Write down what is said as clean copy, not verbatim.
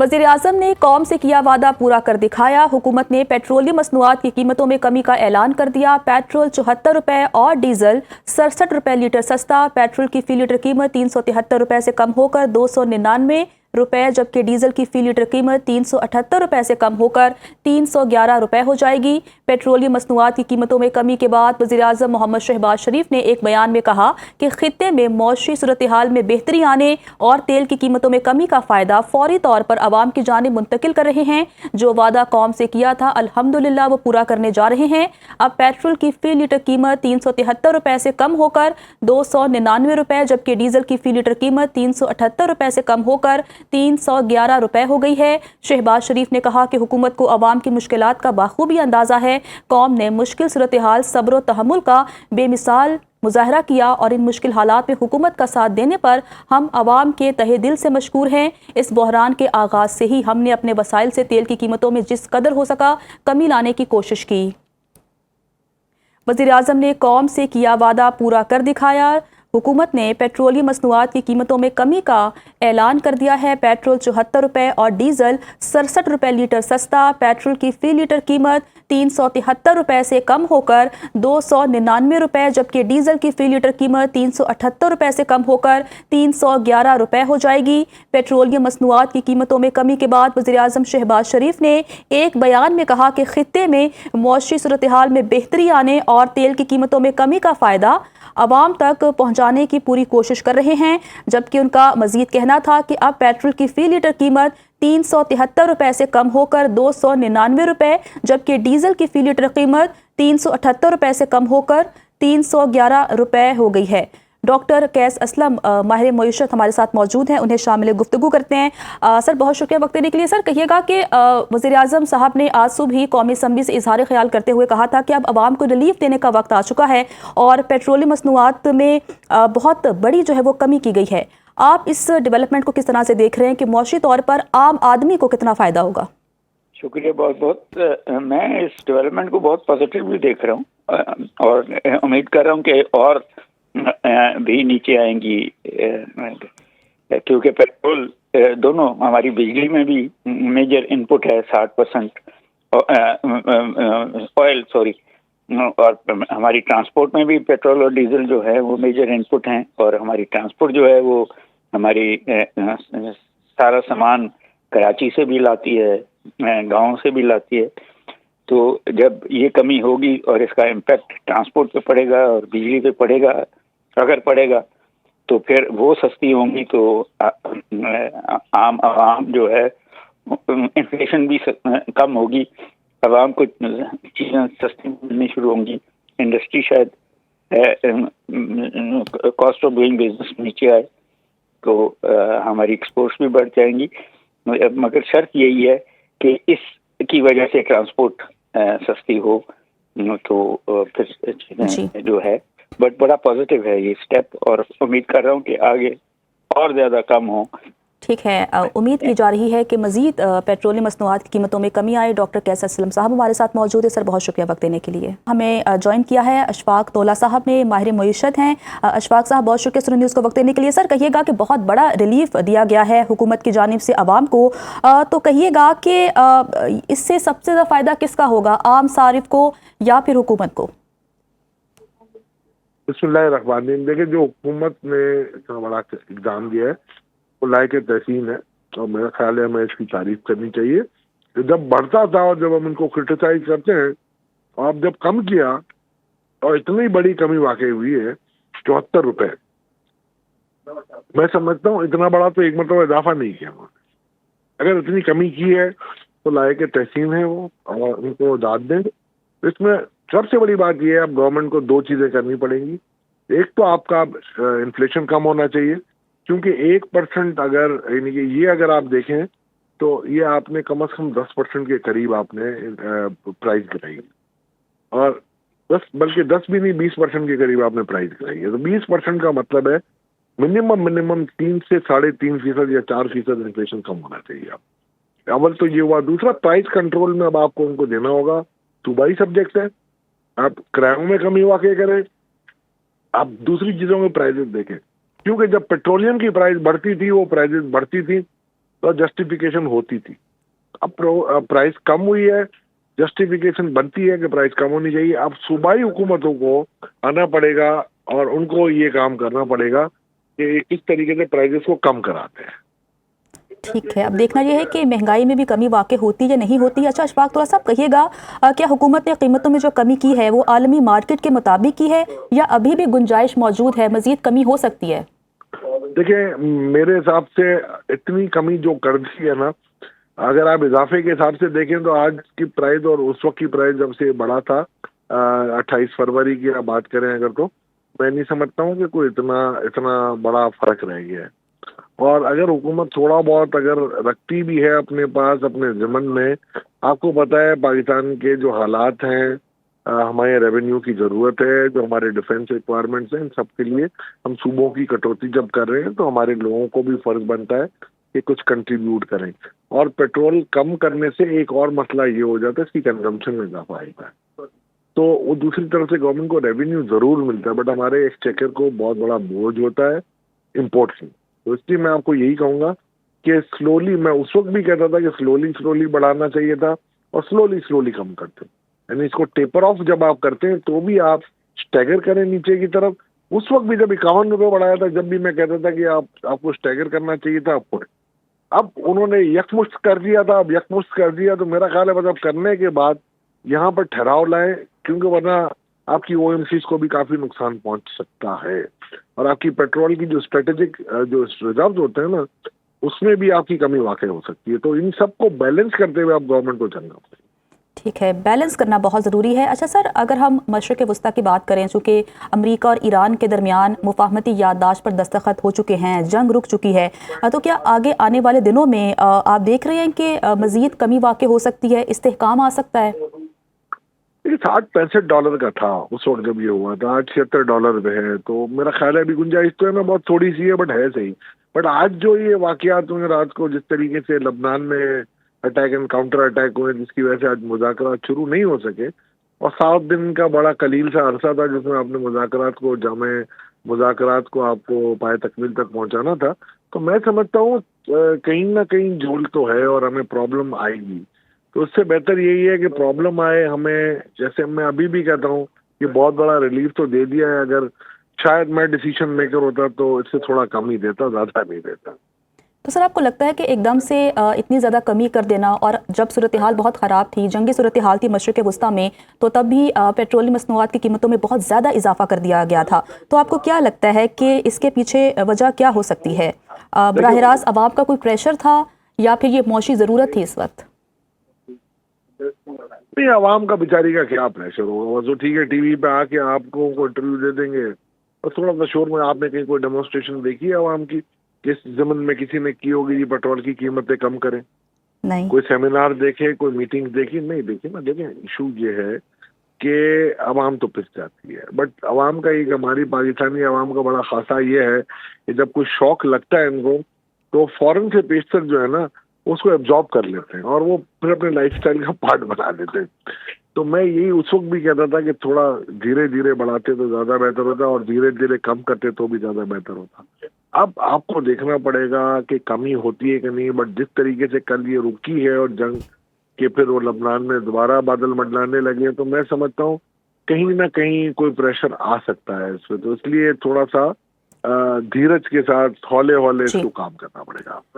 वज़ीर आज़म ने कौम से किया वादा पूरा कर दिखाया। हुकूमत ने पेट्रोलियम मसनूआत की कीमतों में कमी का ऐलान कर दिया। पेट्रोल 74 रुपये और डीजल 67 रुपये लीटर सस्ता। पेट्रोल की फी लीटर कीमत 373 रुपये से कम होकर 299 रुपये, जबकि डीजल की फी लीटर कीमत 378 रुपये से कम होकर 311 रुपये हो जाएगी। पेट्रोलियम मसनूआत की कीमतों में कमी के बाद वज़ीर आज़म मोहम्मद शहबाज शरीफ ने एक बयान में कहा कि खित्ते में मौशी सूरत हाल में बेहतरी आने और तेल की कीमतों में कमी का फ़ायदा फौरी तौर पर आवाम की जानिब मुंतकिल कर रहे हैं। जो वादा कौम से किया था अल्हम्दुलिल्लाह वो पूरा करने जा रहे हैं। अब पेट्रोल की फी लीटर कीमत 373 रुपये से कम होकर 299 रुपये, जबकि डीजल की फी लीटर कीमत 378 रुपये से कम होकर 311 रुपये हो गई है। शहबाज शरीफ ने कहा कि हुकूमत को अवाम की मुश्किलात का बाखूबी अंदाज़ा है। कौम ने मुश्किल सूरत हाल सब्र व तहम्मुल का बेमिसाल मुजाहरा किया और इन मुश्किल हालात में हुकूमत का साथ देने पर हम अवाम के तहे दिल से मशकूर हैं। इस बहरान के आगाज़ से ही हमने अपने वसाइल से तेल की कीमतों में जिस कदर हो सका कमी लाने की कोशिश की। वज़ीर आज़म ने कौम से किया वादा पूरा कर दिखाया। हुकूमत ने पेट्रोलियम मसनूआत की कीमतों में कमी का ऐलान कर दिया है। पेट्रोल 74 रुपये और डीजल 67 रुपये लीटर सस्ता। पेट्रोल की फी लीटर कीमत 373 रुपये से कम होकर 299 रुपये, जबकि डीजल की फी लीटर कीमत 378 रुपये से कम होकर 311 रुपये हो जाएगी। पेट्रोलियम मसनूआत की कीमतों में कमी के बाद वज़ीर आज़म शहबाज शरीफ ने एक बयान में कहा कि खित्ते में मौशी सूरत हाल में बेहतरी आने और तेल की कीमतों में कमी का फ़ायदा आवाम तक पहुँचाने की पूरी कोशिश कर रहे हैं। जबकि उनका मज़ीद कहना था कि अब पेट्रोल की फी लीटर कीमत 373 रुपये से कम होकर 299 रुपये, जबकि डीजल की फी लीटर कीमत 378 रुपये से कम होकर 311 रुपये हो गई है। डॉक्टर कैस असलम माहिर मईशत हमारे साथ मौजूद हैं, उन्हें शामिल गुफ्तगू करते हैं। सर बहुत शुक्रिया वक्त देने के लिए। सर कहिएगा कि वज़ीर आज़म साहब ने आज सुबह ही कौमी असम्बली से इजहार ख्याल करते हुए कहा था कि अब आवाम को रिलीफ देने का वक्त आ चुका है और पेट्रोलियम मसनूआत में बहुत बड़ी जो है वो कमी की गई है। आप इस डेवलपमेंट को किस तरह से देख रहे हैं कि मौशी तौर पर आम आदमी को कितना फ़ायदा होगा? शुक्रिया बहुत बहुत। मैं इस डेवलपमेंट को बहुत पॉजिटिवली देख रहा हूँ और उम्मीद कर रहा हूँ कि और भी नीचे आएंगी, क्योंकि पेट्रोल दोनों हमारी बिजली में भी मेजर इनपुट है 60% ऑयल और हमारी ट्रांसपोर्ट में भी पेट्रोल और डीजल जो है वो मेजर इनपुट हैं। और हमारी ट्रांसपोर्ट जो है वो हमारी सारा सामान कराची से भी लाती है, गाँव से भी लाती है। तो जब ये कमी होगी और इसका इम्पैक्ट ट्रांसपोर्ट पे पड़ेगा और बिजली पे पड़ेगा, अगर पड़ेगा तो फिर वो सस्ती होंगी तो आम आवाम जो है इन्फ्लेशन भी कम होगी, आवाम को चीज़ें सस्ती मिलनी शुरू होंगी, इंडस्ट्री शायद कॉस्ट ऑफ डूइंग बिजनेस नीचे आए तो हमारी एक्सपोर्ट्स भी बढ़ जाएंगी। मगर शर्त यही है कि इसकी वजह से ट्रांसपोर्ट सस्ती हो तो फिर चीज़ें जो है बट बड़ा पॉजिटिव है ये स्टेप और उम्मीद कर रहा हूँ कि आगे और ज़्यादा कम हो। ठीक है, उम्मीद की जा रही है कि मज़ीद पेट्रोलियम मसनूआत की कीमतों में कमी आए। डॉक्टर कैस असलम साहब हमारे साथ मौजूद है। सर बहुत शुक्रिया वक्त देने के लिए। हमें ज्वाइन किया है अशफाक तोला साहब ने, माहिर मईशत हैं। अशफाक साहब बहुत शुक्रिया सुन न्यूज़ को वक्त देने के लिए। सर कहिएगा कि बहुत बड़ा रिलीफ दिया गया है हुकूमत की जानिब से आवाम को, तो कहिएगा कि इससे सबसे ज़्यादा फ़ायदा किसका होगा, आम सारिफ को या फिर हुकूमत को? बिस्मिल्लाहिर्रहमानिर्रहीम। देखिए जो हुकूमत ने इतना बड़ा एग्जाम दिया है वो लायक तहसीन है और मेरा ख्याल है हमें इसकी तारीफ करनी चाहिए। तो जब बढ़ता था और जब हम इनको क्रिटिसाइज करते हैं और अब जब कम किया और इतनी बड़ी कमी वाकई हुई है 74 रुपये, मैं समझता हूँ इतना बड़ा तो एक मतलब इजाफा नहीं किया उन्होंने। अगर इतनी कमी की है तो लायक तहसीन है वो और उनको दाद दें। इसमें सबसे बड़ी बात यह है अब गवर्नमेंट को दो चीज़ें करनी पड़ेंगी। एक तो आपका इन्फ्लेशन कम होना चाहिए, क्योंकि 1% अगर यानी कि ये अगर आप देखें तो ये आपने कम से कम 10% के करीब आपने प्राइस गिराई और 10 बल्कि 10 भी नहीं 20% के करीब आपने प्राइस गिराई है। तो 20% का मतलब है मिनिमम 3 से 3.5% या 4% इन्फ्लेशन कम होना चाहिए। आप अव्वल तो ये हुआ। दूसरा प्राइस कंट्रोल में अब आपको उनको देना होगा, सूबाई सब्जेक्ट है। आप किरायों में कमी वाकई करें, आप दूसरी चीजों में प्राइजेस देखें, क्योंकि जब पेट्रोलियम की प्राइस बढ़ती थी वो प्राइजेस बढ़ती थी तो जस्टिफिकेशन होती थी। अब प्राइस कम हुई है, जस्टिफिकेशन बनती है कि प्राइस कम होनी चाहिए। अब सूबाई हुकूमतों को आना पड़ेगा और उनको ये काम करना पड़ेगा कि किस तरीके से प्राइसेस को कम कराते हैं। ठीक है, अब देखना यह है कि महंगाई में भी कमी वाक़ई होती है या नहीं होती। अच्छा अशफाक, थोड़ा सा कहिएगा, क्या हुकूमत ने कीमतों में जो कमी की है वो आलमी मार्केट के मुताबिक की है या अभी भी गुंजाइश मौजूद है, मजीद कमी हो सकती है? देखिए, मेरे हिसाब से इतनी कमी जो कर दी है ना, अगर आप इजाफे के हिसाब से देखें तो आज की प्राइस और उस वक्त की प्राइस जब से बढ़ा था 28 फरवरी की आप बात करें अगर, तो मैं नहीं समझता हूँ कि कोई इतना बड़ा फर्क रह गया है। और अगर हुकूमत थोड़ा बहुत अगर रखती भी है अपने पास अपने ज़िम्मन में, आपको पता है पाकिस्तान के जो हालात हैं, हमारे रेवेन्यू की ज़रूरत है, जो हमारे डिफेंस रिक्वायरमेंट्स हैं, इन सब के लिए हम सूबों की कटौती जब कर रहे हैं तो हमारे लोगों को भी फर्ज बनता है कि कुछ कंट्रीब्यूट करें। और पेट्रोल कम करने से एक और मसला ये हो जाता है, इसकी कंजम्पशन में इजाफा आएगा, तो वो दूसरी तरफ से गवर्नमेंट को रेवेन्यू जरूर मिलता है, बट हमारे एक्सचेकर को बहुत बड़ा बोझ होता है इम्पोर्ट से। तो इसलिए मैं आपको यही कहूंगा कि स्लोली, मैं उस वक्त भी कहता था कि स्लोली बढ़ाना चाहिए था और स्लोली कम करते, यानी इसको टेपर ऑफ जब आप करते हैं तो भी आप स्टैगर करें नीचे की तरफ। उस वक्त भी जब 51 रुपये बढ़ाया था, जब भी मैं कहता था कि आपको स्टैगर करना चाहिए था आपको, अब उन्होंने यकमुश्त कर दिया था। अब यकमुश्त कर दिया तो मेरा ख्याल है मतलब करने के बाद यहाँ पर ठहराव लाए, क्योंकि वरना आपकी ओएमसीज को भी काफी नुकसान पहुंच सकता है और आपकी पेट्रोल की जो स्ट्रेटेजिक जो रिजर्व होते हैं ना, उसमें भी आपकी कमी वाकई हो सकती है। तो इन सबको बैलेंस करते हुए आप गवर्नमेंट को चलना पड़ेगा। ठीक है, बैलेंस करना बहुत ज़रूरी है। अच्छा सर, अगर हम मशरिक़ वस्ता की बात करें, चूँकि अमेरिका और ईरान के दरमियान मुफाहमती याददाश्त पर दस्तखत हो चुके हैं, जंग रुक चुकी है, तो क्या आगे आने वाले दिनों में आप देख रहे हैं कि मज़ीद कमी वाक़ई हो सकती है, इस्तेहकाम आ सकता है? ये $60-65 का था उस वक्त जब ये हुआ था, आज $76 पे है, तो मेरा ख्याल है अभी गुंजाइश तो है ना, बहुत थोड़ी सी है बट है सही। बट आज जो ये वाकयात हुए रात को, जिस तरीके से लबनान में अटैक एंड काउंटर अटैक हुए, जिसकी वजह से आज मुज़ाकरात शुरू नहीं हो सके, और 7 दिन का बड़ा कलील सा अरसा था जिसमें आपने मुज़ाकरात को आपको पाए तकमील तक पहुंचाना था, तो मैं समझता हूँ कहीं ना कहीं झोल तो है और हमें प्रॉब्लम आएगी। तो उससे बेहतर यही है कि प्रॉब्लम आए हमें, जैसे मैं अभी भी कहता हूँ कि बहुत बड़ा रिलीफ तो दे दिया है, अगर शायद मैं डिसीजन मेकर होता तो इससे थोड़ा कम ही देता, ज़्यादा नहीं देता। तो सर आपको लगता है कि एकदम से इतनी ज़्यादा कमी कर देना, और जब सूरत हाल बहुत ख़राब थी, जंगी सूरत हाल थी मशरिक़ वस्ता में, तो तब भी पेट्रोलियम मसनूआत की कीमतों में बहुत ज़्यादा इजाफा कर दिया गया था, तो आपको क्या लगता है कि इसके पीछे वजह क्या हो सकती है? बराह रास्त अवाम का कोई प्रेशर था या फिर ये मौशी ज़रूरत थी इस वक्त? नहीं, आवाम का बेचारी का क्या प्रेशर होगा, वो तो ठीक है टीवी पे आके आपको इंटरव्यू दे देंगे और थोड़ा सा शोर में। आपने कहीं कोई डेमोन्स्ट्रेशन देखी है आवाम की, किस जमन में किसी ने की होगी ये पेट्रोल की कीमतें कम करें? नहीं। कोई सेमिनार देखे, कोई मीटिंग देखी? नहीं देखी ना। देखें, इशू ये है कि आवाम तो पिस जाती है, बट आवाम का एक, हमारी पाकिस्तानी आवाम का बड़ा खासा ये है कि जब कोई शौक लगता है इनको तो फौरन से पेशतर जो है ना उसको एब्जॉर्ब कर लेते हैं और वो फिर अपने लाइफस्टाइल का पार्ट बना देते हैं। तो मैं यही उस वक्त भी कहता था कि थोड़ा धीरे धीरे बढ़ाते तो ज्यादा बेहतर होता और धीरे धीरे कम करते तो भी ज्यादा बेहतर होता। अब आपको देखना पड़ेगा कि कमी होती है कि नहीं, बट जिस तरीके से कल ये रुकी है और जंग के फिर वो लबनान में दोबारा बादल मंडलाने लगे, तो मैं समझता हूँ कहीं ना कहीं कोई प्रेशर आ सकता है इसमें। तो इसलिए थोड़ा सा धीरज के साथ हौले हौले इसको काम करना पड़ेगा।